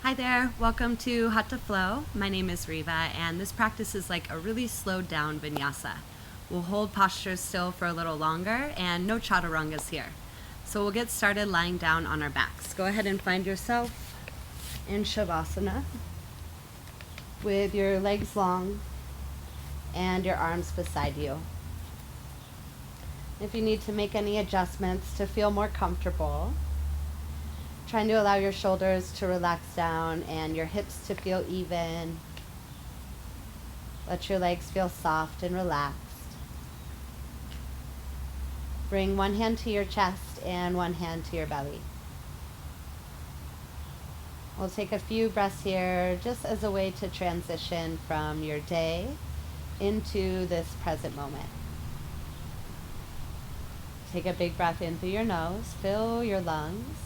Hi there, welcome to Hatha Flow. My name is Riva, and this practice is like a really slowed down vinyasa. We'll hold postures still for a little longer, and no chaturangas here. So we'll get started lying down on our backs. Go ahead and find yourself in Shavasana with your legs long and your arms beside you. If you need to make any adjustments to feel more comfortable, trying to allow your shoulders to relax down and your hips to feel even. Let your legs feel soft and relaxed. Bring one hand to your chest and one hand to your belly. We'll take a few breaths here just as a way to transition from your day into this present moment. Take a big breath in through your nose, fill your lungs.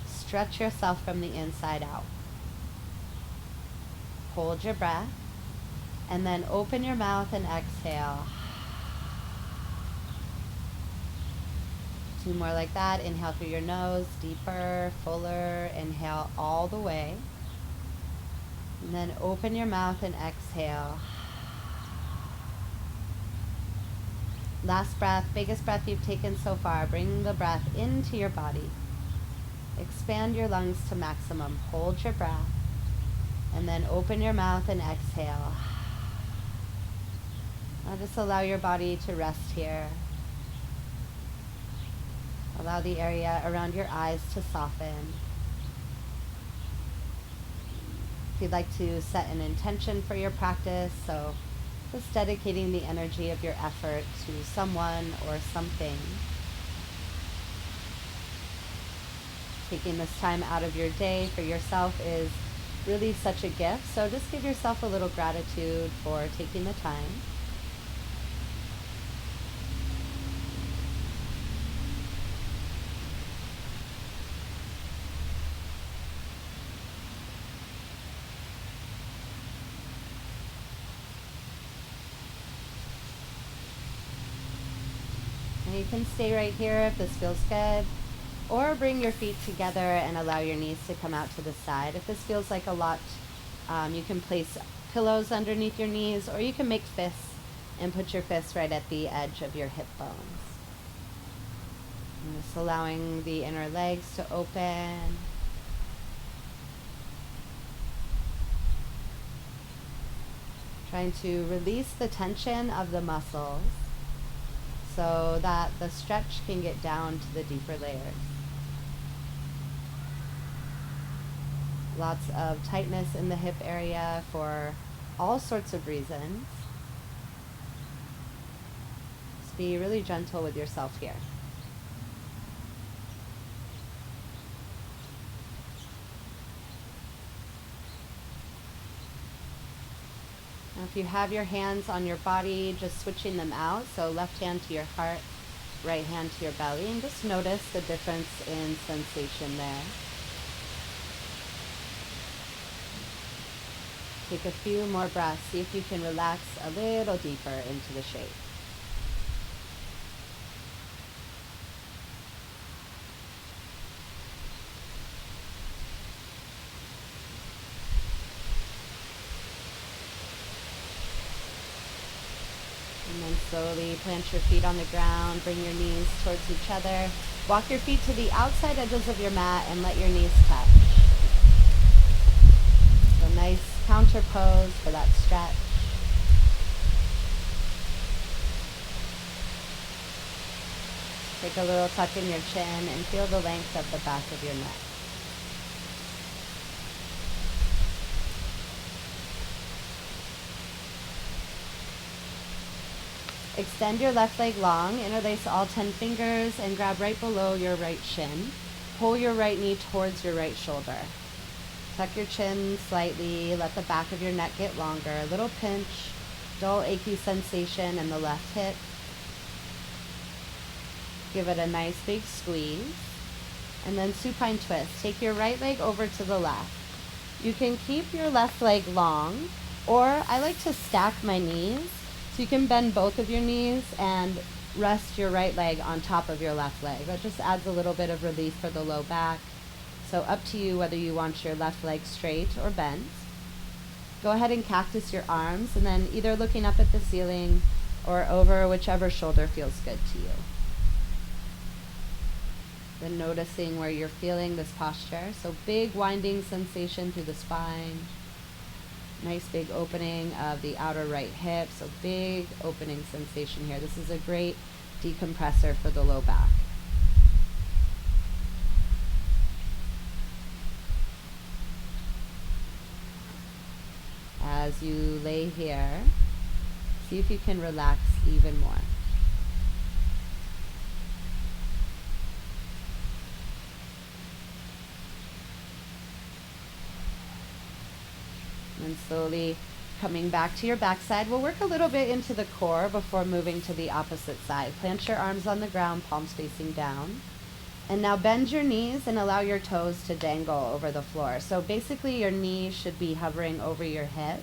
Stretch yourself from the inside out. Hold your breath, and then open your mouth and exhale. 2 more like that. Inhale through your nose, deeper, fuller. Inhale all the way. And then open your mouth and exhale. Last breath, biggest breath you've taken so far. Bring the breath into your body. Expand your lungs to maximum. Hold your breath. And then open your mouth and exhale. Now just allow your body to rest here. Allow the area around your eyes to soften. If you'd like to set an intention for your practice, so just dedicating the energy of your effort to someone or something. Taking this time out of your day for yourself is really such a gift, so just give yourself a little gratitude for taking the time. And you can stay right here if this feels good. Or bring your feet together and allow your knees to come out to the side. If this feels like a lot, you can place pillows underneath your knees, or you can make fists and put your fists right at the edge of your hip bones. And just allowing the inner legs to open. Trying to release the tension of the muscles so that the stretch can get down to the deeper layers. Lots of tightness in the hip area for all sorts of reasons. Just be really gentle with yourself here. Now if you have your hands on your body, just switching them out. So left hand to your heart, right hand to your belly, and just notice the difference in sensation there. Take a few more breaths. See if you can relax a little deeper into the shape. And then slowly plant your feet on the ground. Bring your knees towards each other. Walk your feet to the outside edges of your mat and let your knees touch. So nice counter pose for that stretch. Take a little tuck in your chin and feel the length of the back of your neck. Extend your left leg long, interlace all 10 fingers and grab right below your right shin. Pull your right knee towards your right shoulder. Tuck your chin slightly, let the back of your neck get longer. A little pinch, dull achy sensation in the left hip. Give it a nice big squeeze. And then supine twist. Take your right leg over to the left. You can keep your left leg long, or I like to stack my knees. So you can bend both of your knees and rest your right leg on top of your left leg. That just adds a little bit of relief for the low back. So up to you whether you want your left leg straight or bent. Go ahead and cactus your arms, and then either looking up at the ceiling or over whichever shoulder feels good to you. Then noticing where you're feeling this posture. So big winding sensation through the spine. Nice big opening of the outer right hip. So big opening sensation here. This is a great decompressor for the low back. As you lay here, see if you can relax even more. And slowly coming back to your backside. We'll work a little bit into the core before moving to the opposite side. Plant your arms on the ground, palms facing down. And now bend your knees and allow your toes to dangle over the floor. So basically your knees should be hovering over your hip.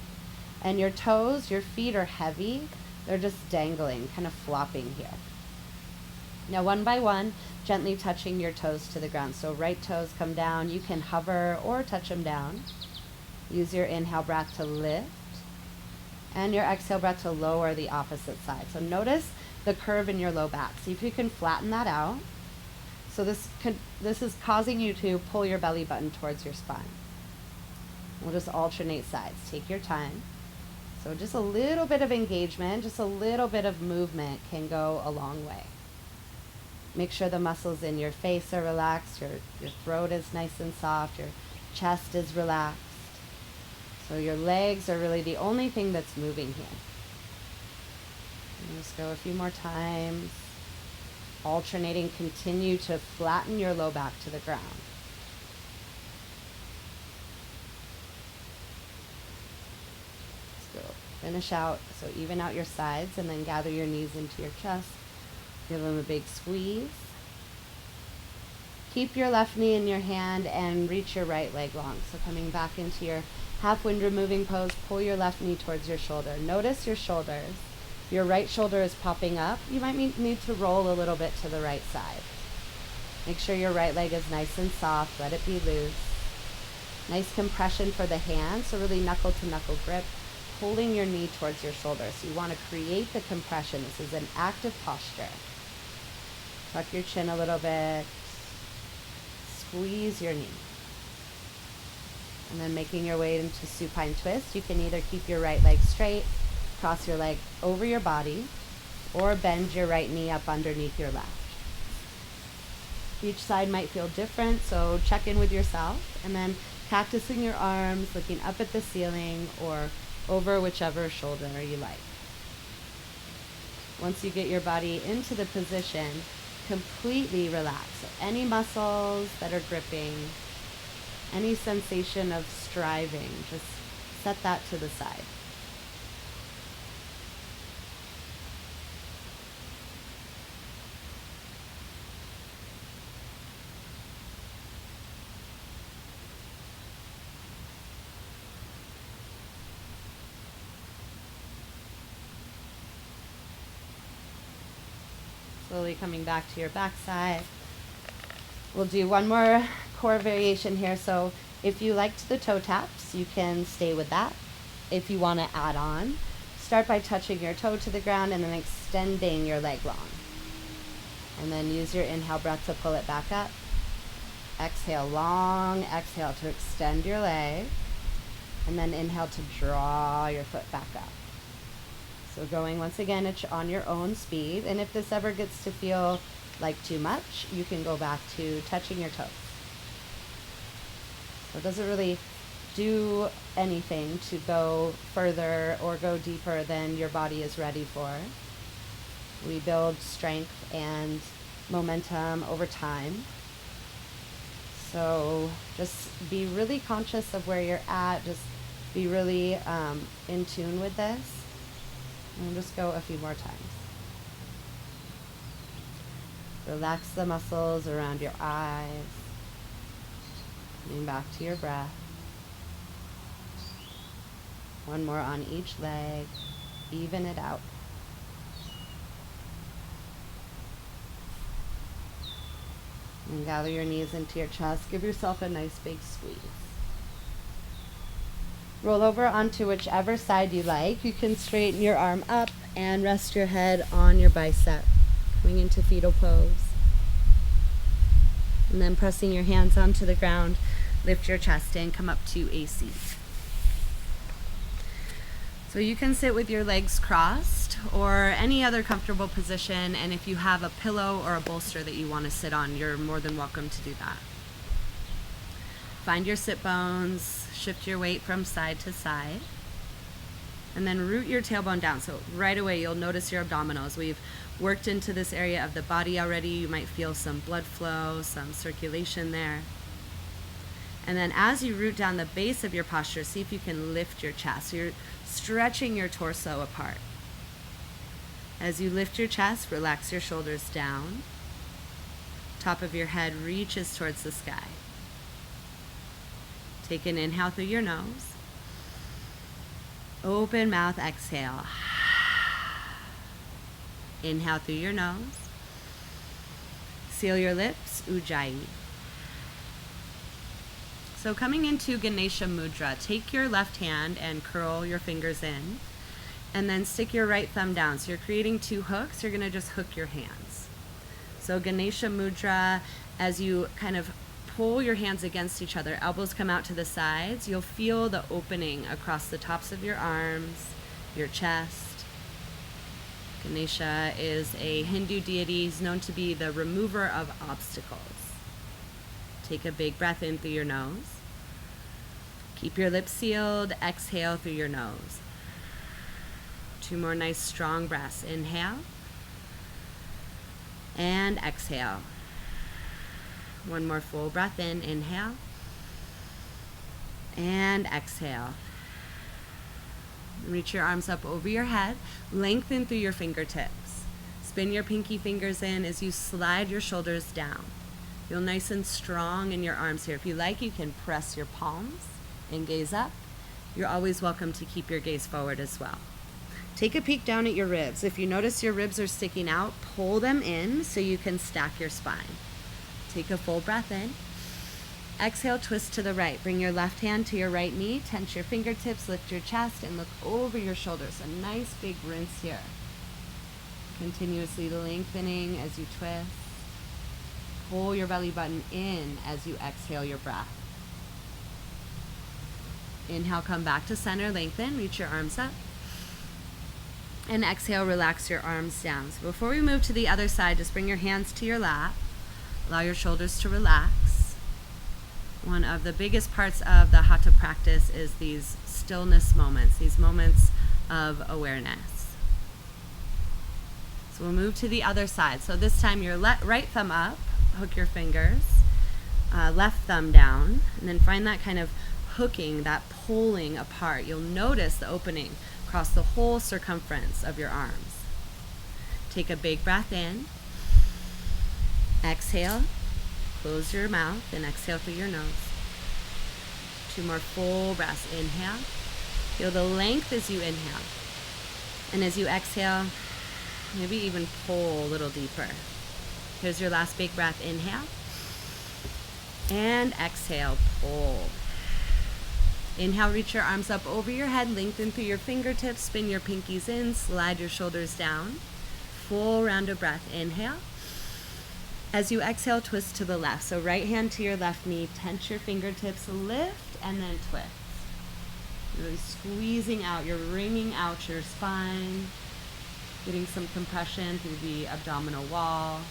And your toes, your feet are heavy. They're just dangling, kind of flopping here. Now one by one, gently touching your toes to the ground. So right toes come down. You can hover or touch them down. Use your inhale breath to lift. And your exhale breath to lower the opposite side. So notice the curve in your low back. See if you can flatten that out. So this is causing you to pull your belly button towards your spine. We'll just alternate sides. Take your time. So just a little bit of engagement, just a little bit of movement can go a long way. Make sure the muscles in your face are relaxed, your throat is nice and soft, your chest is relaxed. So your legs are really the only thing that's moving here. And just go a few more times. Alternating, continue to flatten your low back to the ground. Let's go. Finish out. So even out your sides and then gather your knees into your chest. Give them a big squeeze. Keep your left knee in your hand and reach your right leg long. So coming back into your half wind removing pose, pull your left knee towards your shoulder. Notice your shoulders. Your right shoulder is popping up. You might need to roll a little bit to the right side. Make sure your right leg is nice and soft. Let it be loose. Nice compression for the hands, so really knuckle to knuckle grip, pulling your knee towards your shoulder. So you want to create the compression. This is an active posture. Tuck your chin a little bit. Squeeze your knee. And then making your way into supine twist. You can either keep your right leg straight, cross your leg over your body, or bend your right knee up underneath your left. Each side might feel different, so check in with yourself, and then cactusing your arms, looking up at the ceiling, or over whichever shoulder you like. Once you get your body into the position, completely relax. So any muscles that are gripping, any sensation of striving, just set that to the side. Slowly coming back to your backside. We'll do one more core variation here. So if you liked the toe taps, you can stay with that. If you want to add on, start by touching your toe to the ground and then extending your leg long. And then use your inhale breath to pull it back up. Exhale, long exhale to extend your leg. And then inhale to draw your foot back up. So going once again on your own speed. And if this ever gets to feel like too much, you can go back to touching your toes. So it doesn't really do anything to go further or go deeper than your body is ready for. We build strength and momentum over time. So just be really conscious of where you're at. Just be really in tune with this. And we'll just go a few more times. Relax the muscles around your eyes. Coming back to your breath. One more on each leg. Even it out. And gather your knees into your chest. Give yourself a nice big squeeze. Roll over onto whichever side you like. You can straighten your arm up and rest your head on your bicep. Coming into fetal pose. And then pressing your hands onto the ground, lift your chest in, come up to a seat. So you can sit with your legs crossed or any other comfortable position, and if you have a pillow or a bolster that you want to sit on, you're more than welcome to do that. Find your sit bones, shift your weight from side to side, and then root your tailbone down. So right away you'll notice your abdominals. We've worked into this area of the body already. You might feel some blood flow, some circulation there. And then as you root down the base of your posture, see if you can lift your chest. So you're stretching your torso apart. As you lift your chest, relax your shoulders down. Top of your head reaches towards the sky. Take an inhale through your nose. Open mouth, exhale. Inhale through your nose. Seal your lips, Ujjayi. So coming into Ganesha Mudra, take your left hand and curl your fingers in, and then stick your right thumb down. So you're creating two hooks. You're going to just hook your hands. So Ganesha Mudra, as you kind of pull your hands against each other, elbows come out to the sides, you'll feel the opening across the tops of your arms, your chest. Ganesha is a Hindu deity. He's known to be the remover of obstacles. Take a big breath in through your nose. Keep your lips sealed. Exhale through your nose. Two more nice strong breaths. Inhale. And exhale. One more full breath in. Inhale. And exhale. Reach your arms up over your head. Lengthen through your fingertips. Spin your pinky fingers in as you slide your shoulders down. Feel nice and strong in your arms here. If you like, you can press your palms and gaze up. You're always welcome to keep your gaze forward as well. Take a peek down at your ribs. If you notice your ribs are sticking out, pull them in so you can stack your spine. Take a full breath in. Exhale, twist to the right. Bring your left hand to your right knee. Tense your fingertips, lift your chest, and look over your shoulders. A nice big rinse here. Continuously lengthening as you twist. Pull your belly button in as you exhale your breath. Inhale, come back to center, lengthen, reach your arms up. And exhale, relax your arms down. So before we move to the other side, just bring your hands to your lap. Allow your shoulders to relax. One of the biggest parts of the Hatha practice is these stillness moments, these moments of awareness. So we'll move to the other side. So this time your right thumb up, hook your fingers, left thumb down, and then find that kind of hooking, that pulling apart. You'll notice the opening across the whole circumference of your arms. Take a big breath in. Exhale. Close your mouth and exhale through your nose. Two more full breaths. Inhale. Feel the length as you inhale. And as you exhale, maybe even pull a little deeper. Here's your last big breath. Inhale. And exhale. Pull. Inhale, reach your arms up over your head, lengthen through your fingertips, spin your pinkies in, slide your shoulders down. Full round of breath. Inhale. As you exhale, twist to the left. So right hand to your left knee, tense your fingertips, lift, and then twist. Really squeezing out, you're wringing out your spine, getting some compression through the abdominal wall.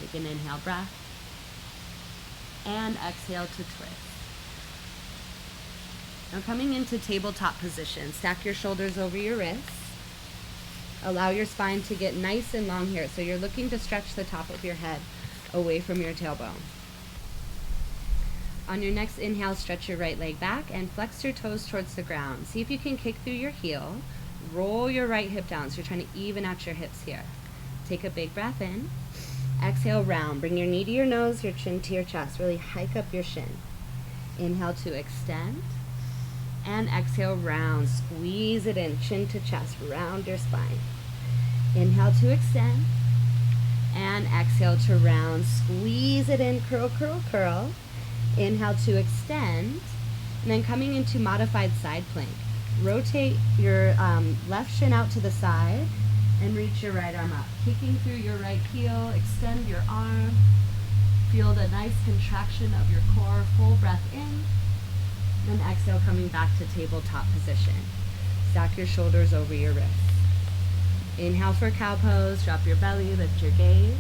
Take an inhale breath. And exhale to twist. Now coming into tabletop position, stack your shoulders over your wrists. Allow your spine to get nice and long here. So you're looking to stretch the top of your head away from your tailbone. On your next inhale, stretch your right leg back and flex your toes towards the ground. See if you can kick through your heel. Roll your right hip down. So you're trying to even out your hips here. Take a big breath in. Exhale, round. Bring your knee to your nose, your chin to your chest. Really hike up your shin. Inhale to extend. And exhale, round. Squeeze it in, chin to chest, round your spine. Inhale to extend. And exhale to round. Squeeze it in, curl, curl, curl. Inhale to extend. And then coming into modified side plank. Rotate your left shin out to the side and reach your right arm up. Kicking through your right heel, extend your arm. Feel the nice contraction of your core. Full breath in. And exhale, coming back to tabletop position. Stack your shoulders over your wrists. Inhale for cow pose. Drop your belly, lift your gaze.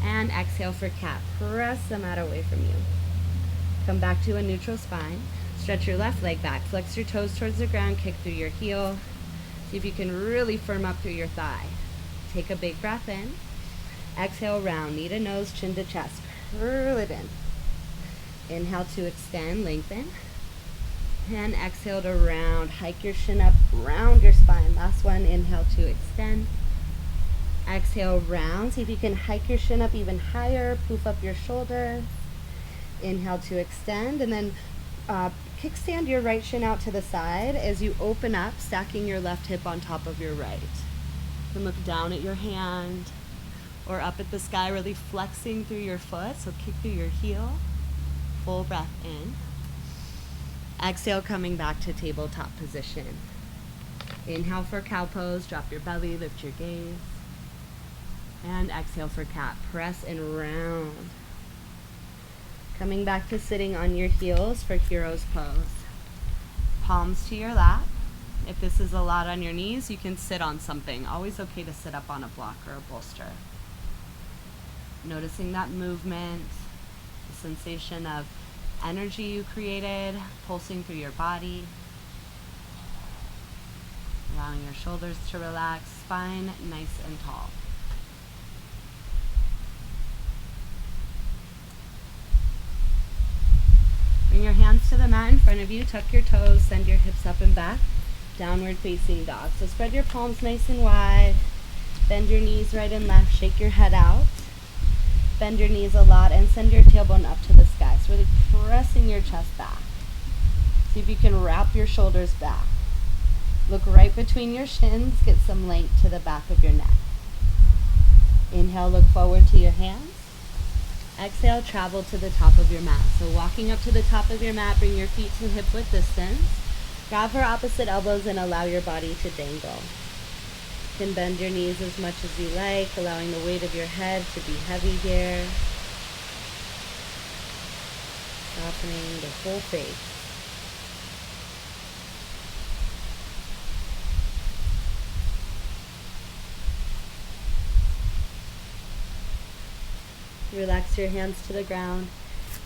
And exhale for cat. Press the mat away from you. Come back to a neutral spine. Stretch your left leg back. Flex your toes towards the ground. Kick through your heel. See if you can really firm up through your thigh. Take a big breath in. Exhale, round. Knee to nose, chin to chest. Curl it in. Inhale to extend, lengthen. And exhale to round. Hike your shin up, round your spine. Last one, inhale to extend. Exhale, round. See if you can hike your shin up even higher. Poof up your shoulders. Inhale to extend. And then kickstand your right shin out to the side as you open up, stacking your left hip on top of your right. Then look down at your hand or up at the sky, really flexing through your foot. So kick through your heel. Full breath in. Exhale, coming back to tabletop position. Inhale for cow pose. Drop your belly, lift your gaze. And exhale for cat. Press and round. Coming back to sitting on your heels for hero's pose. Palms to your lap. If this is a lot on your knees, you can sit on something. Always okay to sit up on a block or a bolster. Noticing that movement, the sensation of energy you created, pulsing through your body. Allowing your shoulders to relax, spine nice and tall. Bring your hands to the mat in front of you. Tuck your toes, send your hips up and back. Downward facing dog. So spread your palms nice and wide. Bend your knees right and left. Shake your head out. Bend your knees a lot and send your tailbone up to the sky. So really pressing your chest back. See if you can wrap your shoulders back. Look right between your shins. Get some length to the back of your neck. Inhale, look forward to your hands. Exhale, travel to the top of your mat. So walking up to the top of your mat, bring your feet to hip width distance. Grab for opposite elbows and allow your body to dangle. You can bend your knees as much as you like, allowing the weight of your head to be heavy here. Softening the whole face. Relax your hands to the ground.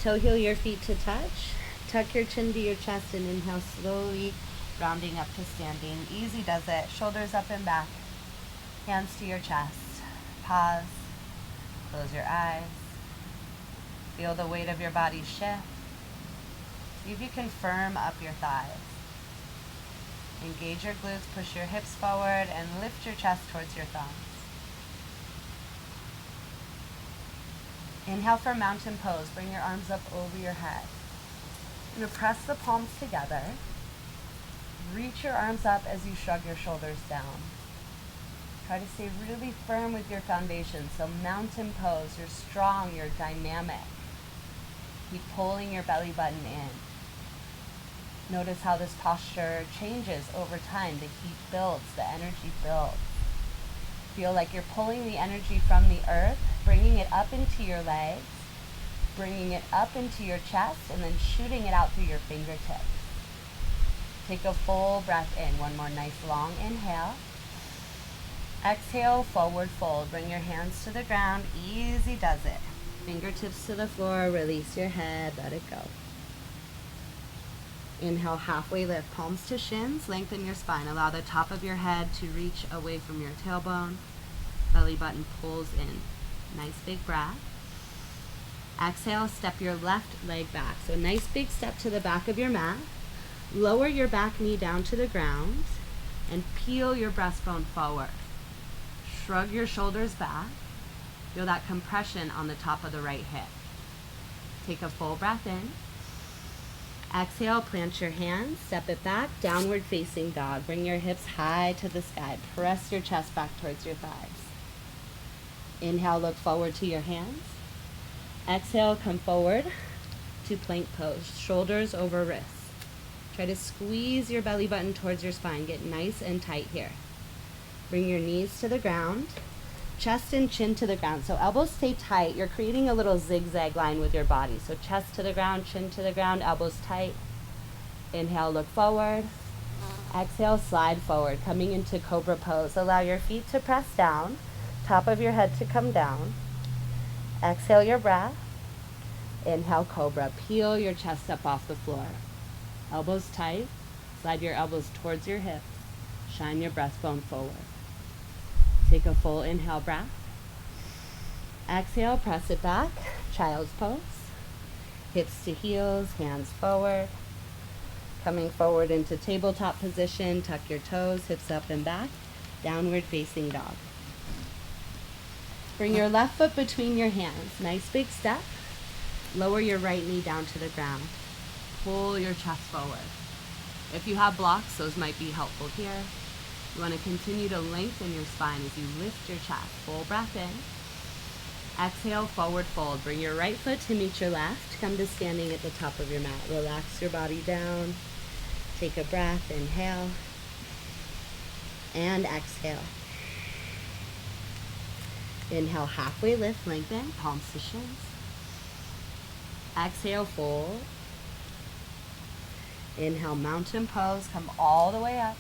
Toe heel your feet to touch. Tuck your chin to your chest and inhale slowly, rounding up to standing. Easy does it. Shoulders up and back. Hands to your chest. Pause. Close your eyes. Feel the weight of your body shift. See if you can firm up your thighs. Engage your glutes, push your hips forward, and lift your chest towards your thumbs. Inhale for mountain pose. Bring your arms up over your head. You're going to press the palms together. Reach your arms up as you shrug your shoulders down. Try to stay really firm with your foundation. So mountain pose, you're strong, you're dynamic. Keep pulling your belly button in. Notice how this posture changes over time. The heat builds, the energy builds. Feel like you're pulling the energy from the earth, bringing it up into your legs, bringing it up into your chest, and then shooting it out through your fingertips. Take a full breath in. One more nice long inhale. Exhale, forward fold. Bring your hands to the ground. Easy does it. Fingertips to the floor. Release your head. Let it go. Inhale, halfway lift. Palms to shins. Lengthen your spine. Allow the top of your head to reach away from your tailbone. Belly button pulls in. Nice big breath. Exhale, step your left leg back. So nice big step to the back of your mat. Lower your back knee down to the ground and peel your breastbone forward. Shrug your shoulders back. Feel that compression on the top of the right hip. Take a full breath in. Exhale, plant your hands, step it back, downward facing dog. Bring your hips high to the sky. Press your chest back towards your thighs. Inhale, look forward to your hands. Exhale, come forward to plank pose, shoulders over wrists. Try to squeeze your belly button towards your spine. Get nice and tight here. Bring your knees to the ground, chest and chin to the ground. So elbows stay tight. You're creating a little zigzag line with your body. So chest to the ground, chin to the ground, elbows tight. Inhale, look forward. Exhale, slide forward, coming into cobra pose. Allow your feet to press down, top of your head to come down. Exhale your breath. Inhale, cobra. Peel your chest up off the floor. Elbows tight. Slide your elbows towards your hips. Shine your breastbone forward. Take a full inhale breath. Exhale, press it back. Child's pose. Hips to heels, hands forward. Coming forward into tabletop position. Tuck your toes, hips up and back. Downward facing dog. Bring your left foot between your hands. Nice big step. Lower your right knee down to the ground. Pull your chest forward. If you have blocks, those might be helpful here. You want to continue to lengthen your spine as you lift your chest. Full breath in. Exhale, forward fold. Bring your right foot to meet your left. Come to standing at the top of your mat. Relax your body down. Take a breath. Inhale. And exhale. Inhale, halfway lift, lengthen, palms to shins. Exhale, fold. Inhale, mountain pose, come all the way up.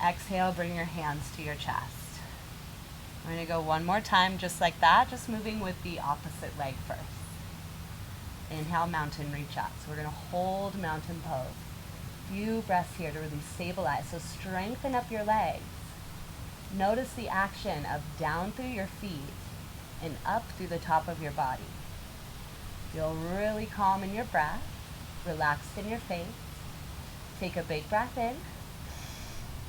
Exhale, bring your hands to your chest. We're going to go one more time just like that, just moving with the opposite leg first. Inhale, mountain, reach up. So we're going to hold mountain pose. Few breaths here to really stabilize. So strengthen up your legs. Notice the action of down through your feet and up through the top of your body. Feel really calm in your breath, relaxed in your face. Take a big breath in.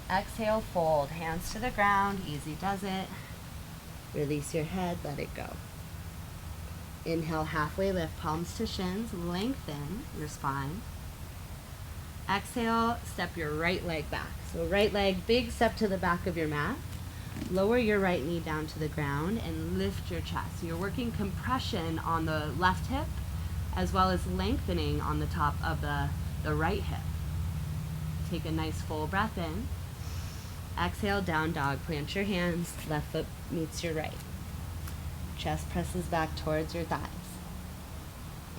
Exhale, fold, hands to the ground, easy does it. Release your head, let it go. Inhale, halfway lift, palms to shins, lengthen your spine. Exhale, step your right leg back. So right leg, big step to the back of your mat. Lower your right knee down to the ground and lift your chest. So you're working compression on the left hip as well as lengthening on the top of the right hip. Take a nice full breath in. Exhale, down dog. Plant your hands. Left foot meets your right. Chest presses back towards your thighs.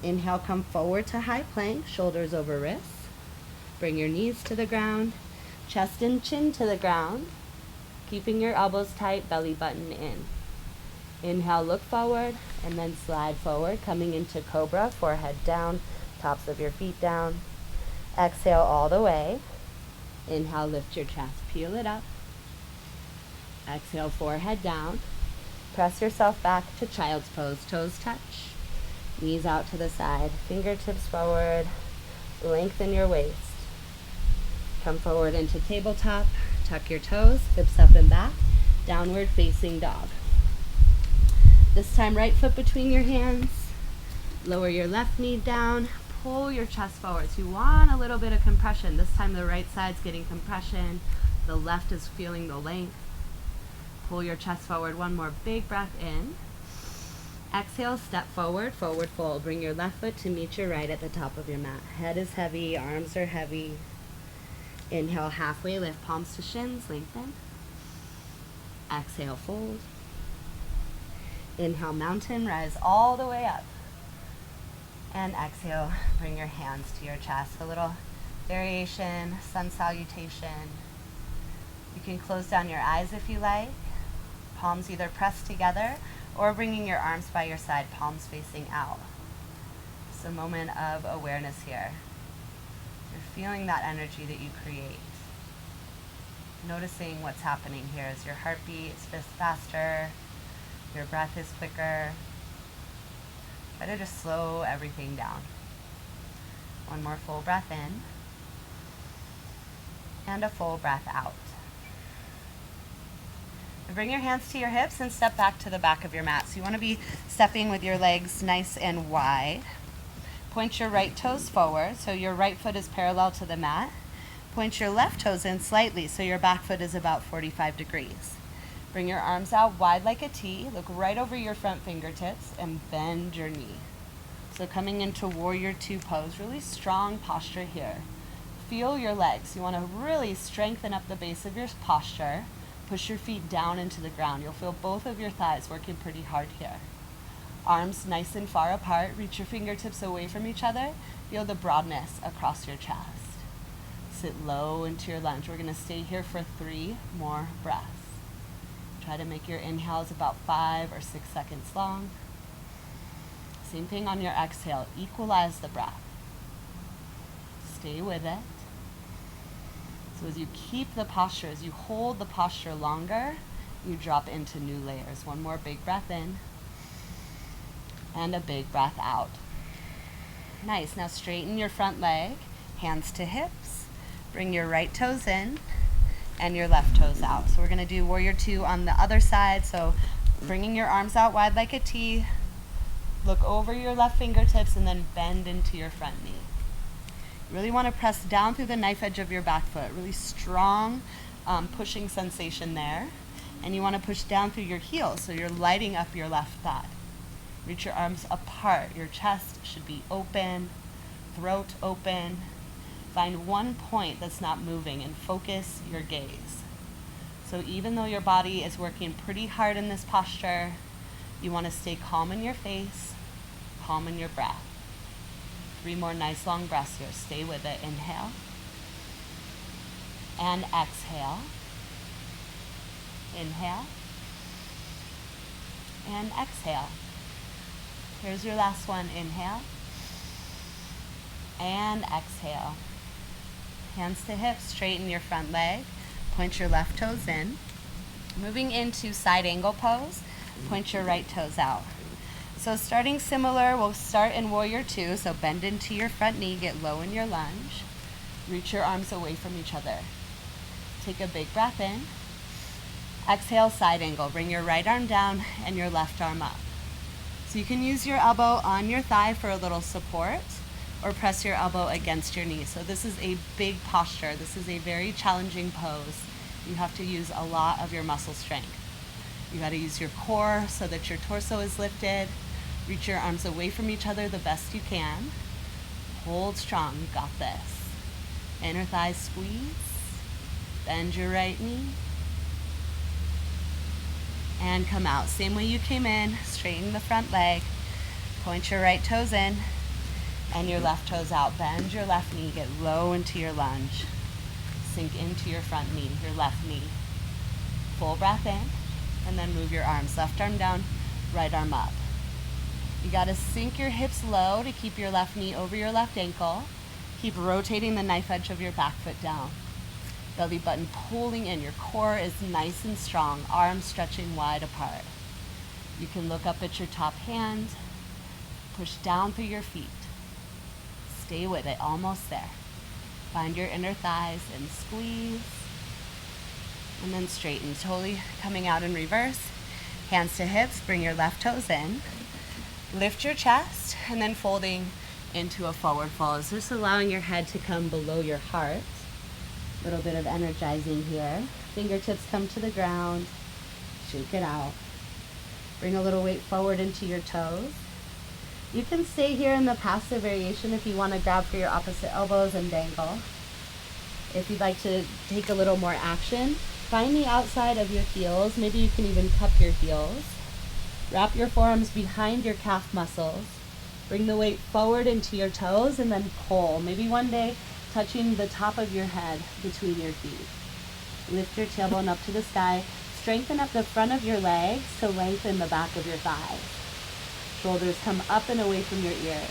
Inhale, come forward to high plank, shoulders over wrists. Bring your knees to the ground, chest and chin to the ground. Keeping your elbows tight, belly button in. Inhale, look forward, and then slide forward, coming into cobra, forehead down, tops of your feet down. Exhale all the way. Inhale, lift your chest, peel it up. Exhale, forehead down. Press yourself back to child's pose, toes touch. Knees out to the side, fingertips forward. Lengthen your waist. Come forward into tabletop. Tuck your toes, hips up and back, downward facing dog. This time, right foot between your hands. Lower your left knee down, pull your chest forward. So you want a little bit of compression. This time the right side's getting compression, the left is feeling the length. Pull your chest forward, one more big breath in. Exhale, step forward, forward fold. Bring your left foot to meet your right at the top of your mat. Head is heavy, arms are heavy. Inhale, halfway lift, palms to shins, lengthen. Exhale, fold. Inhale, mountain, rise all the way up. And exhale, bring your hands to your chest. A little variation, sun salutation. You can close down your eyes if you like. Palms either pressed together or bringing your arms by your side, palms facing out. It's a moment of awareness here. You're feeling that energy that you create. Noticing what's happening here as your heartbeat is faster, your breath is quicker. Try to just slow everything down. One more full breath in. And a full breath out. Bring your hands to your hips and step back to the back of your mat. So you want to be stepping with your legs nice and wide. Point your right toes forward, so your right foot is parallel to the mat. Point your left toes in slightly, so your back foot is about 45 degrees. Bring your arms out wide like a T. Look right over your front fingertips and bend your knee. So coming into warrior two pose, really strong posture here. Feel your legs. You want to really strengthen up the base of your posture. Push your feet down into the ground. You'll feel both of your thighs working pretty hard here. Arms nice and far apart. Reach your fingertips away from each other. Feel the broadness across your chest. Sit low into your lunge. We're going to stay here for 3 more breaths. Try to make your inhales about 5 or 6 seconds long. Same thing on your exhale. Equalize the breath. Stay with it. So as you keep the posture, as you hold the posture longer, you drop into new layers. One more big breath in. And a big breath out. Nice. Now straighten your front leg. Hands to hips. Bring your right toes in and your left toes out. So we're going to do warrior two on the other side. So bringing your arms out wide like a T. Look over your left fingertips and then bend into your front knee. You really want to press down through the knife edge of your back foot. Really strong pushing sensation there. And you want to push down through your heels so you're lighting up your left thigh. Reach your arms apart. Your chest should be open, throat open. Find one point that's not moving and focus your gaze. So even though your body is working pretty hard in this posture, you want to stay calm in your face, calm in your breath. 3 more nice long breaths here. Stay with it. Inhale and exhale. Inhale and exhale. Here's your last one. Inhale and exhale. Hands to hips, straighten your front leg. Point your left toes in. Moving into side angle pose, point your right toes out. So starting similar, we'll start in warrior two. So bend into your front knee, get low in your lunge. Reach your arms away from each other. Take a big breath in. Exhale, side angle. Bring your right arm down and your left arm up. So you can use your elbow on your thigh for a little support or press your elbow against your knee. So this is a big posture. This is a very challenging pose. You have to use a lot of your muscle strength. You got to use your core so that your torso is lifted. Reach your arms away from each other the best you can. Hold strong. You got this. Inner thighs squeeze. Bend your right knee. And come out. Same way you came in. Straighten the front leg. Point your right toes in and your left toes out. Bend your left knee. Get low into your lunge. Sink into your front knee, your left knee. Full breath in, and then move your arms. Left arm down, right arm up. You got to sink your hips low to keep your left knee over your left ankle. Keep rotating the knife edge of your back foot down. Belly button pulling in. Your core is nice and strong. Arms stretching wide apart. You can look up at your top hand. Push down through your feet. Stay with it, almost there. Find your inner thighs and squeeze. And then straighten, totally coming out in reverse. Hands to hips, bring your left toes in. Lift your chest and then folding into a forward fold. So just allowing your head to come below your heart. A little bit of energizing here. Fingertips come to the ground. Shake it out. Bring a little weight forward into your toes. You can stay here in the passive variation if you want to grab for your opposite elbows and dangle. If you'd like to take a little more action, find the outside of your heels. Maybe you can even cup your heels. Wrap your forearms behind your calf muscles. Bring the weight forward into your toes and then pull. Maybe one day touching the top of your head between your feet. Lift your tailbone up to the sky. Strengthen up the front of your legs to lengthen the back of your thighs. Shoulders come up and away from your ears.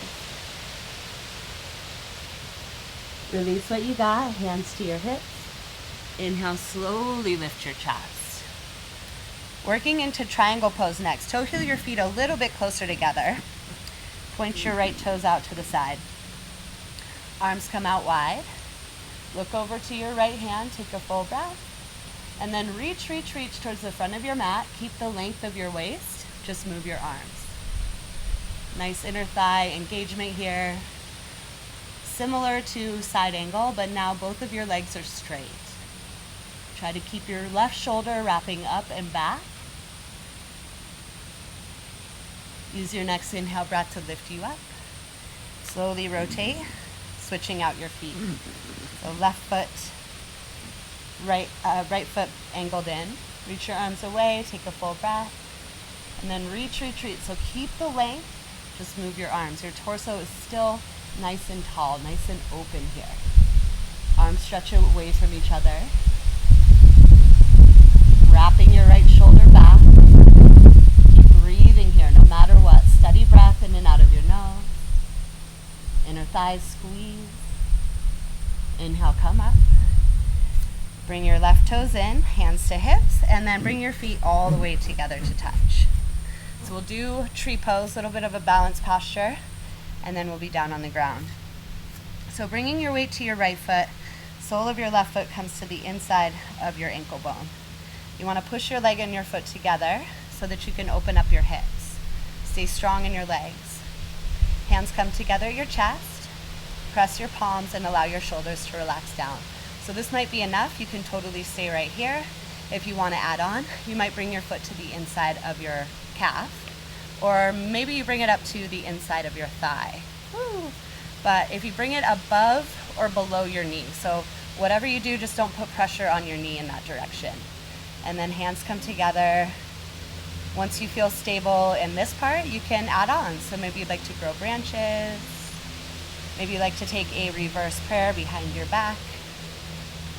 Release what you got, hands to your hips. Inhale, slowly lift your chest. Working into triangle pose next. Toe heel your feet a little bit closer together. Point your right toes out to the side. Arms come out wide. Look over to your right hand, take a full breath. And then reach towards the front of your mat. Keep the length of your waist. Just move your arms. Nice inner thigh engagement here. Similar to side angle, but now both of your legs are straight. Try to keep your left shoulder wrapping up and back. Use your next inhale breath to lift you up. Slowly rotate, switching out your feet. So left foot, right foot angled in. Reach your arms away, take a full breath, and then reach, retreat. So keep the length, just move your arms. Your torso is still nice and tall, nice and open here. Arms stretch away from each other. Wrapping your right shoulder back. Keep breathing here no matter what. Steady breath in and out of your nose. Inner thighs squeeze. Inhale, come up. Bring your left toes in, hands to hips, and then bring your feet all the way together to touch. So we'll do tree pose, a little bit of a balanced posture, and then we'll be down on the ground. So bringing your weight to your right foot, sole of your left foot comes to the inside of your ankle bone. You want to push your leg and your foot together so that you can open up your hips. Stay strong in your legs. Hands come together at your chest. Press your palms and allow your shoulders to relax down. So this might be enough. You can totally stay right here. If you want to add on, you might bring your foot to the inside of your calf, or maybe you bring it up to the inside of your thigh. Woo. But if you bring it above or below your knee, so whatever you do, just don't put pressure on your knee in that direction. And then hands come together. Once you feel stable in this part, you can add on. So maybe you'd like to grow branches. Maybe you'd like to take a reverse prayer behind your back.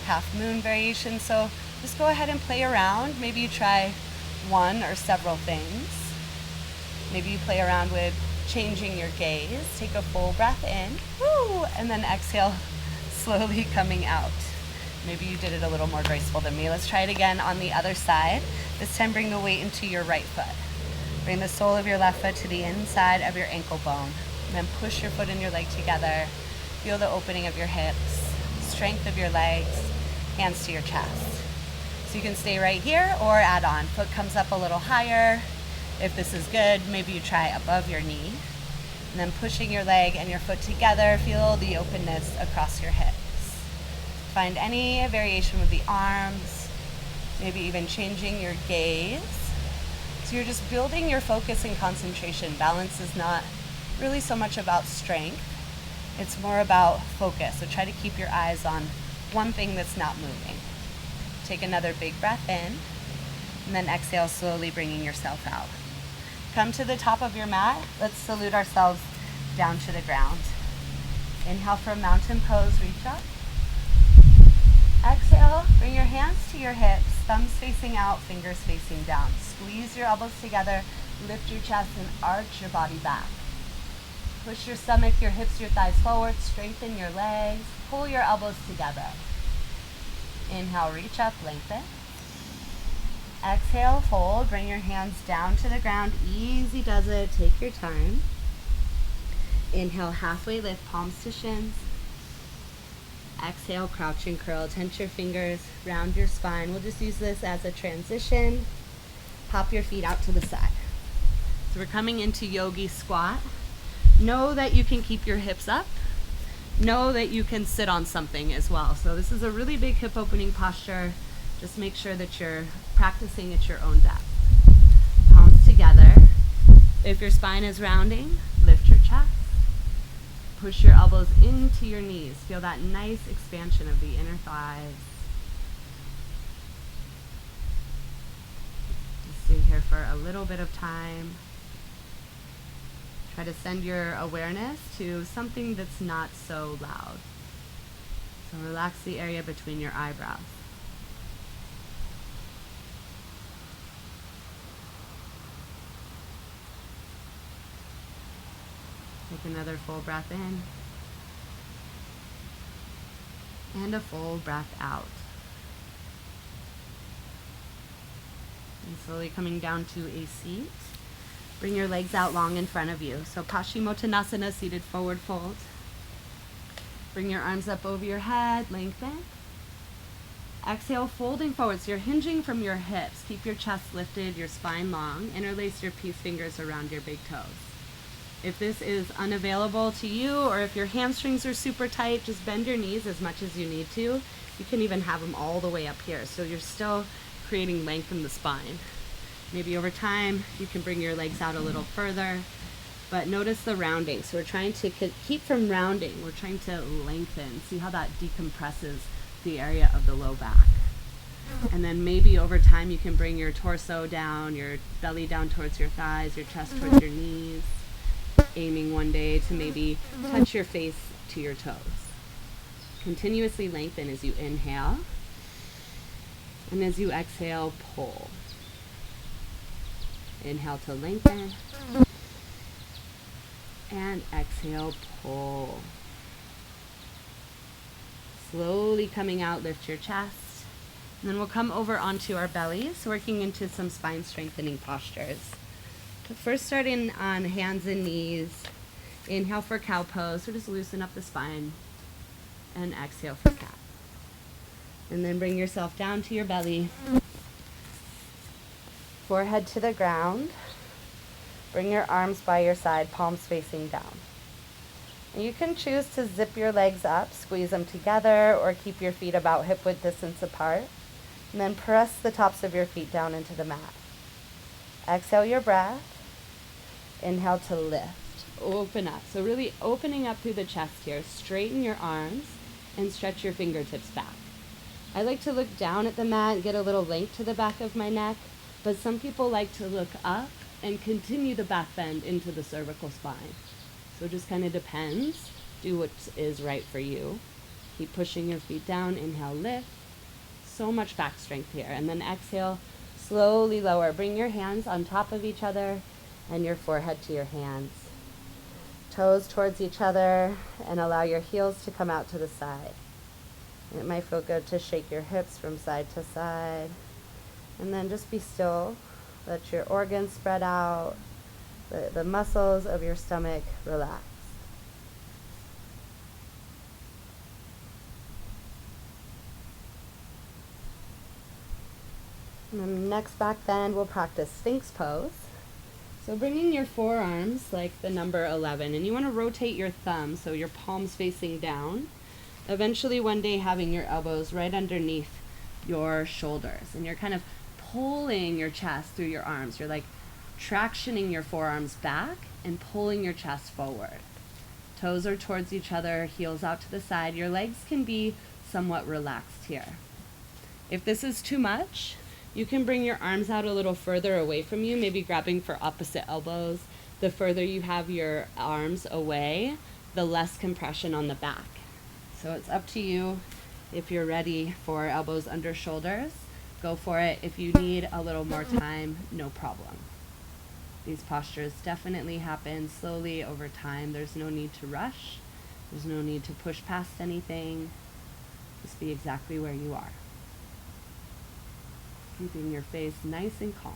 Half moon variation. So just go ahead and play around. Maybe you try one or several things. Maybe you play around with changing your gaze. Take a full breath in. Woo, and then exhale, slowly coming out. Maybe you did it a little more graceful than me. Let's try it again on the other side. This time bring the weight into your right foot. Bring the sole of your left foot to the inside of your ankle bone. And then push your foot and your leg together. Feel the opening of your hips, strength of your legs, hands to your chest. So you can stay right here or add on. Foot comes up a little higher. If this is good, maybe you try above your knee. And then pushing your leg and your foot together, feel the openness across your hips. Find any variation with the arms, maybe even changing your gaze. So you're just building your focus and concentration. Balance is not really so much about strength. It's more about focus. So try to keep your eyes on one thing that's not moving. Take another big breath in, and then exhale, slowly bringing yourself out. Come to the top of your mat. Let's salute ourselves down to the ground. Inhale for mountain pose, reach up. Exhale, bring your hands to your hips, thumbs facing out, fingers facing down. Squeeze your elbows together, lift your chest and arch your body back. Push your stomach, your hips, your thighs forward, strengthen your legs, pull your elbows together. Inhale, reach up, lengthen. Exhale, fold, bring your hands down to the ground. Easy does it, take your time. Inhale, halfway lift, palms to shins. Exhale, crouch and curl. Tense your fingers, round your spine. We'll just use this as a transition. Pop your feet out to the side. So we're coming into yogi squat. Know that you can keep your hips up. Know that you can sit on something as well. So this is a really big hip opening posture. Just make sure that you're practicing at your own depth. Palms together. If your spine is rounding, lift your chest. Push your elbows into your knees. Feel that nice expansion of the inner thighs. Just stay here for a little bit of time. Try to send your awareness to something that's not so loud. So relax the area between your eyebrows. Take another full breath in. And a full breath out. And slowly coming down to a seat. Bring your legs out long in front of you. So Paschimottanasana, seated forward fold. Bring your arms up over your head, lengthen. Exhale, folding forward. So you're hinging from your hips. Keep your chest lifted, your spine long. Interlace your peace fingers around your big toes. If this is unavailable to you, or if your hamstrings are super tight, just bend your knees as much as you need to. You can even have them all the way up here. So you're still creating length in the spine. Maybe over time, you can bring your legs out a little further, but notice the rounding. So we're trying to keep from rounding. We're trying to lengthen. See how that decompresses the area of the low back. And then maybe over time, you can bring your torso down, your belly down towards your thighs, your chest towards your knees, aiming one day to maybe touch your face to your toes. Continuously lengthen as you inhale, and as you exhale, pull. Inhale to lengthen, and exhale, pull. Slowly coming out, lift your chest, and then we'll come over onto our bellies, working into some spine strengthening postures. But first starting on hands and knees, inhale for cow pose, so just loosen up the spine, and exhale for cat. And then bring yourself down to your belly, forehead to the ground. Bring your arms by your side, palms facing down. And you can choose to zip your legs up, squeeze them together, or keep your feet about hip width distance apart. And then press the tops of your feet down into the mat. Exhale your breath. Inhale to lift. Open up. So really opening up through the chest here. Straighten your arms and stretch your fingertips back. I like to look down at the mat and get a little length to the back of my neck, but some people like to look up and continue the back bend into the cervical spine. So it just kind of depends. Do what is right for you. Keep pushing your feet down. Inhale, lift. So much back strength here. And then exhale, slowly lower. Bring your hands on top of each other and your forehead to your hands. Toes towards each other, and allow your heels to come out to the side. It might feel good to shake your hips from side to side. And then just be still. Let your organs spread out. The muscles of your stomach relax. And then next back bend, we'll practice Sphinx pose. So bringing your forearms like the number 11, and you want to rotate your thumbs so your palms facing down. Eventually one day having your elbows right underneath your shoulders, and you're kind of pulling your chest through your arms. You're like tractioning your forearms back and pulling your chest forward. Toes are towards each other, heels out to the side. Your legs can be somewhat relaxed here. If this is too much, you can bring your arms out a little further away from you, maybe grabbing for opposite elbows. The further you have your arms away, the less compression on the back. So it's up to you. If you're ready for elbows under shoulders, go for it. If you need a little more time, no problem. These postures definitely happen slowly over time. There's no need to rush. There's no need to push past anything. Just be exactly where you are. Keeping your face nice and calm.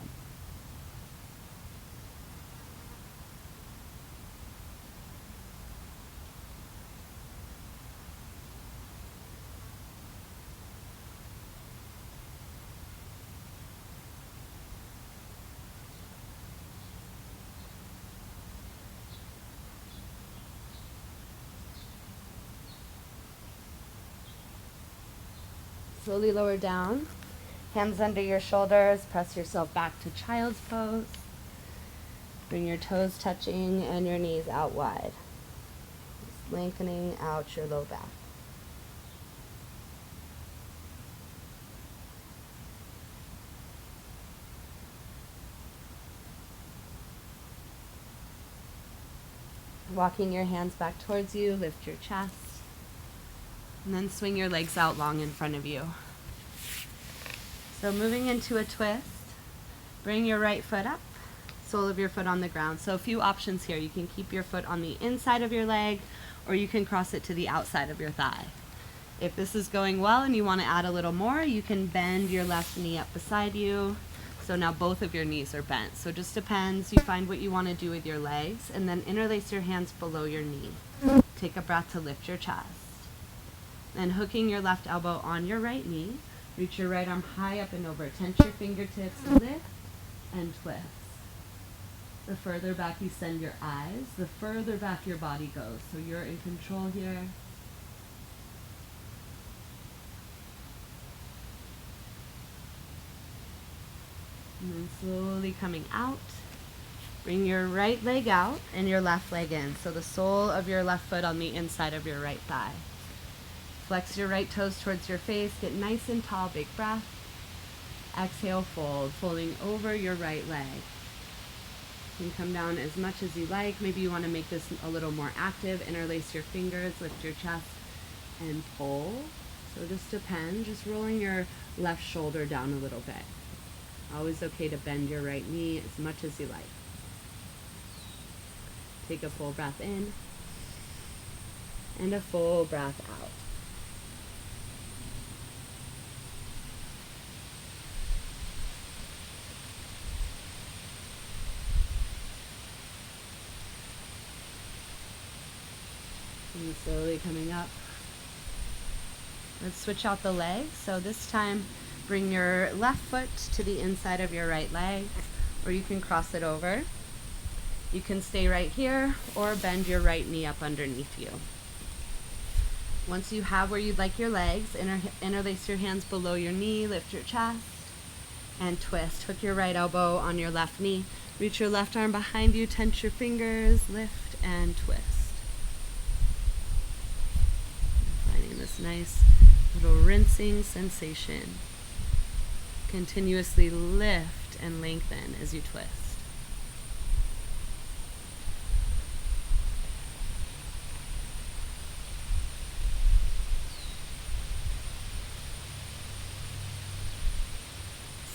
Slowly lower down. Hands under your shoulders, press yourself back to child's pose. Bring your toes touching and your knees out wide. Just lengthening out your low back. Walking your hands back towards you, lift your chest, and then swing your legs out long in front of you. So moving into a twist, bring your right foot up, sole of your foot on the ground. So a few options here. You can keep your foot on the inside of your leg, or you can cross it to the outside of your thigh. If this is going well and you want to add a little more, you can bend your left knee up beside you. So now both of your knees are bent. So it just depends. You find what you want to do with your legs, and then interlace your hands below your knee. Take a breath to lift your chest. And hooking your left elbow on your right knee, reach your right arm high up and over. Tense your fingertips, lift and twist. The further back you send your eyes, the further back your body goes. So you're in control here. And then slowly coming out. Bring your right leg out and your left leg in. So the sole of your left foot on the inside of your right thigh. Flex your right toes towards your face. Get nice and tall, big breath. Exhale, fold, folding over your right leg. You can come down as much as you like. Maybe you want to make this a little more active. Interlace your fingers, lift your chest, and pull. So this depends. Just rolling your left shoulder down a little bit. Always okay to bend your right knee as much as you like. Take a full breath in and a full breath out. And slowly coming up. Let's switch out the leg. So this time, bring your left foot to the inside of your right leg, or you can cross it over. You can stay right here or bend your right knee up underneath you. Once you have where you'd like your legs, interlace your hands below your knee, lift your chest, and twist. Hook your right elbow on your left knee. Reach your left arm behind you, tense your fingers, lift and twist. Finding this nice little rinsing sensation. Continuously lift and lengthen as you twist.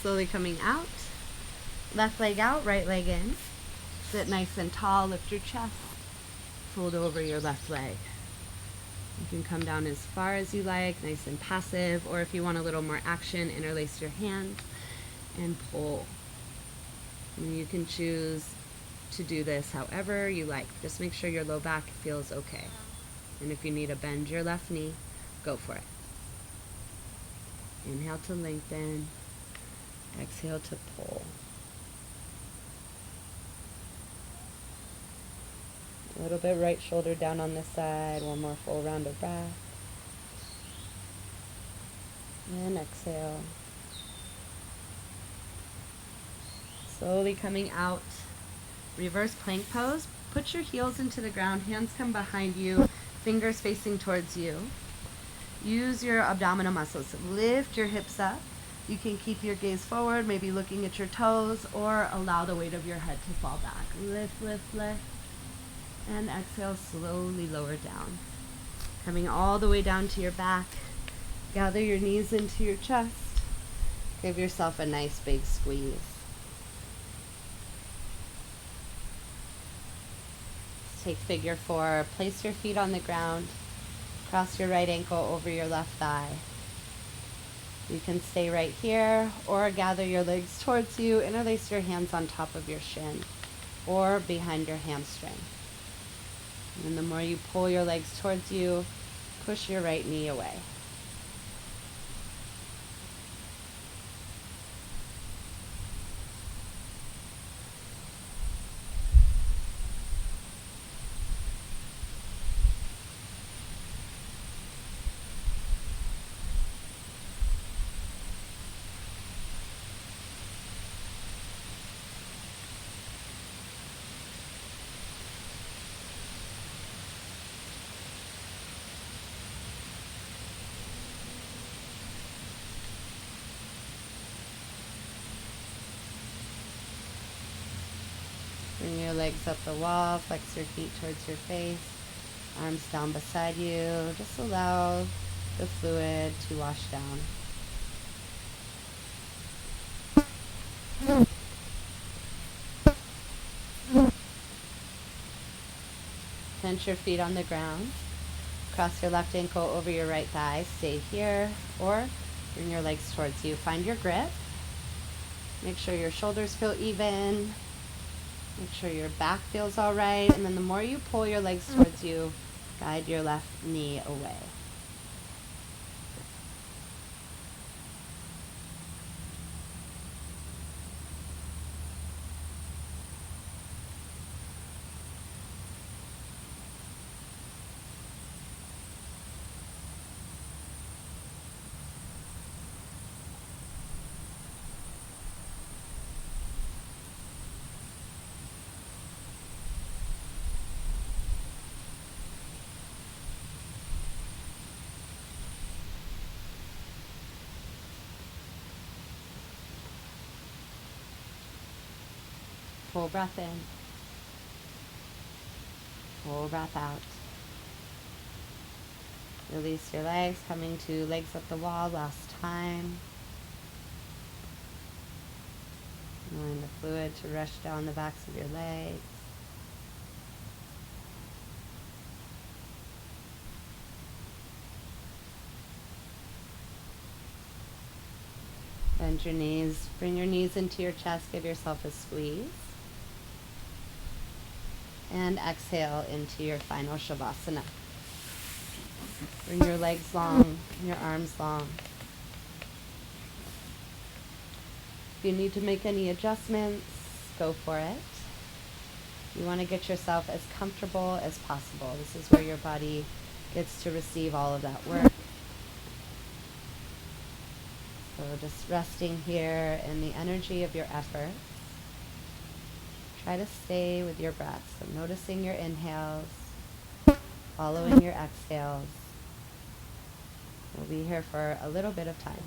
Slowly coming out, left leg out, right leg in. Sit nice and tall, lift your chest, fold over your left leg. You can come down as far as you like, nice and passive, or if you want a little more action, interlace your hands and pull. And you can choose to do this however you like. Just make sure your low back feels okay. And if you need to bend your left knee, go for it. Inhale to lengthen. Exhale to pull. A little bit right shoulder down on this side. One more full round of breath. And exhale. Slowly coming out. Reverse plank pose. Put your heels into the ground. Hands come behind you. Fingers facing towards you. Use your abdominal muscles. Lift your hips up. You can keep your gaze forward, maybe looking at your toes, or allow the weight of your head to fall back. Lift, lift, lift. And exhale, slowly lower down. Coming all the way down to your back. Gather your knees into your chest. Give yourself a nice big squeeze. Take figure 4. Place your feet on the ground. Cross your right ankle over your left thigh. You can stay right here or gather your legs towards you, interlace your hands on top of your shin or behind your hamstring. And the more you pull your legs towards you, push your right knee away. Bring your legs up the wall, flex your feet towards your face, arms down beside you. Just allow the fluid to wash down. Plant your feet on the ground. Cross your left ankle over your right thigh. Stay here or bring your legs towards you. Find your grip. Make sure your shoulders feel even. Make sure your back feels all right. And then the more you pull your legs towards you, guide your left knee away. Full breath in. Full breath out. Release your legs, coming to legs up the wall last time. Allowing the fluid to rush down the backs of your legs. Bend your knees, bring your knees into your chest, give yourself a squeeze. And exhale into your final Shavasana. Bring your legs long, your arms long. If you need to make any adjustments, go for it. You want to get yourself as comfortable as possible. This is where your body gets to receive all of that work. So just resting here in the energy of your effort. Try to stay with your breath. So noticing your inhales, following your exhales. We'll be here for a little bit of time.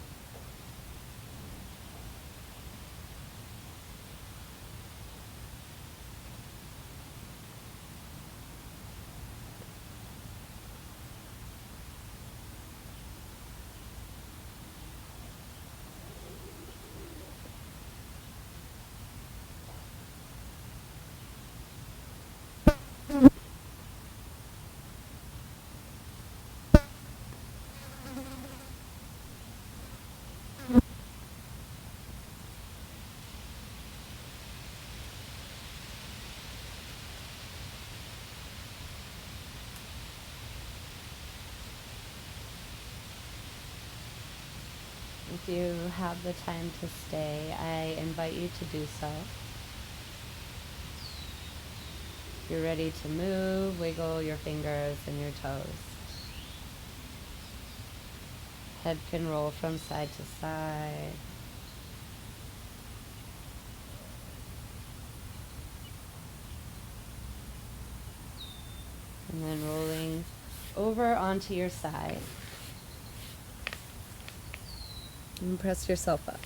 If you have the time to stay, I invite you to do so. If you're ready to move, wiggle your fingers and your toes. Head can roll from side to side. And then rolling over onto your side. And press yourself up.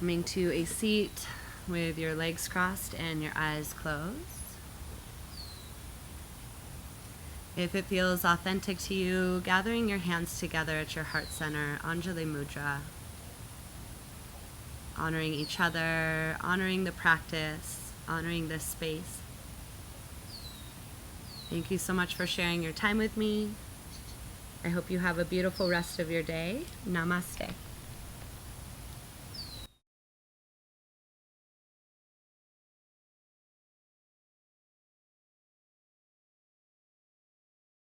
Coming to a seat with your legs crossed and your eyes closed. If it feels authentic to you, gathering your hands together at your heart center, Anjali Mudra. Honoring each other, honoring the practice, honoring this space. Thank you so much for sharing your time with me. I hope you have a beautiful rest of your day. Namaste.